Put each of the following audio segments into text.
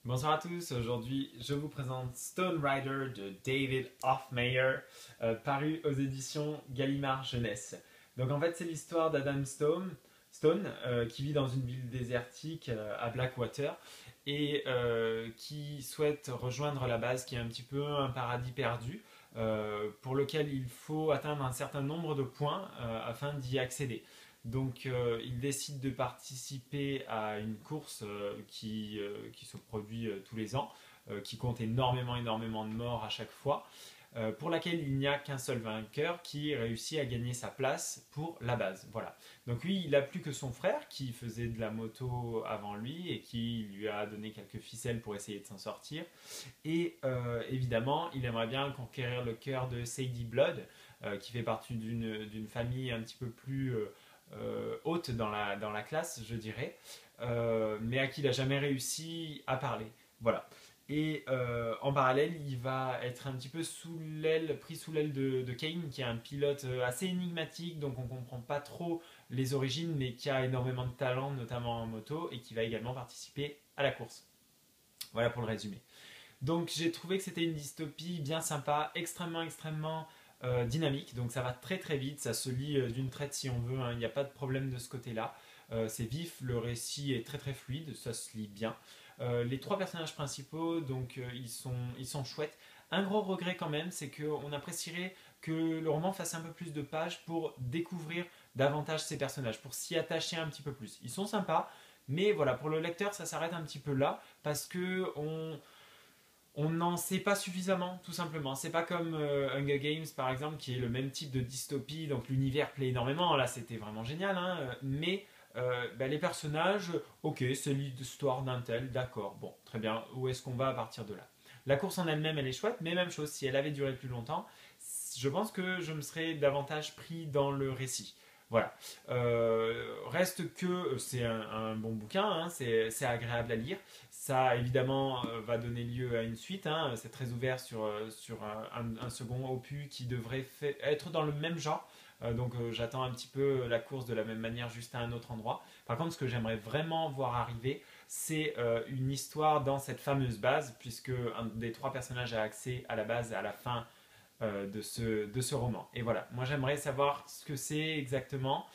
Bonsoir à tous, aujourd'hui je vous présente Stone Rider de David Hoffmeyer, paru aux éditions Gallimard Jeunesse. Donc en fait c'est l'histoire d'Adam Stone qui vit dans une ville désertique à Blackwater et qui souhaite rejoindre la base qui est un petit peu un paradis perdu pour lequel il faut atteindre un certain nombre de points afin d'y accéder. Donc il décide de participer à une course qui se produit tous les ans, qui compte énormément de morts à chaque fois, pour laquelle il n'y a qu'un seul vainqueur qui réussit à gagner sa place pour la base. Voilà. Donc lui, il n'a plus que son frère qui faisait de la moto avant lui et qui lui a donné quelques ficelles pour essayer de s'en sortir. Et évidemment, il aimerait bien conquérir le cœur de Sadie Blood, qui fait partie d'une famille un petit peu plus haute dans la classe, je dirais, mais à qui il n'a jamais réussi à parler. Voilà. Et en parallèle, il va être un petit peu pris sous l'aile de Kane, qui est un pilote assez énigmatique, donc on ne comprend pas trop les origines, mais qui a énormément de talent, notamment en moto, et qui va également participer à la course. Voilà pour le résumé. Donc j'ai trouvé que c'était une dystopie bien sympa, extrêmement dynamique, donc ça va très très vite, ça se lit d'une traite si on veut, hein. Il n'y a pas de problème de ce côté-là. C'est vif, le récit est très très fluide, ça se lit bien. Les trois personnages principaux, donc ils sont chouettes. Un gros regret quand même, c'est qu'on apprécierait que le roman fasse un peu plus de pages pour découvrir davantage ces personnages, pour s'y attacher un petit peu plus. Ils sont sympas, mais voilà, pour le lecteur, ça s'arrête un petit peu là, parce que on n'en sait pas suffisamment, tout simplement. C'est pas comme Hunger Games, par exemple, qui est le même type de dystopie, donc l'univers plaît énormément. Là, c'était vraiment génial, hein, mais les personnages, ok, c'est l'histoire d'un tel, d'accord, bon, très bien, où est-ce qu'on va à partir de là? La course en elle-même, elle est chouette, mais même chose, si elle avait duré plus longtemps, je pense que je me serais davantage pris dans le récit. Voilà. Reste que c'est un bon bouquin, hein, c'est agréable à lire. Ça, évidemment, va donner lieu à une suite, hein. C'est très ouvert sur un second opus qui devrait être dans le même genre. Donc j'attends un petit peu la course de la même manière, juste à un autre endroit. Par contre, ce que j'aimerais vraiment voir arriver, c'est une histoire dans cette fameuse base, puisque un des trois personnages a accès à la base à la fin de ce roman. Et voilà, moi j'aimerais savoir ce que c'est exactement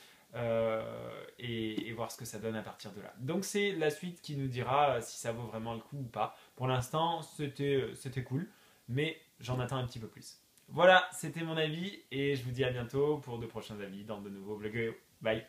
et voir ce que ça donne à partir de là. Donc c'est la suite qui nous dira si ça vaut vraiment le coup ou pas. Pour l'instant, c'était cool, mais j'en attends un petit peu plus. Voilà, c'était mon avis et je vous dis à bientôt pour de prochains avis dans de nouveaux vlogs. Bye!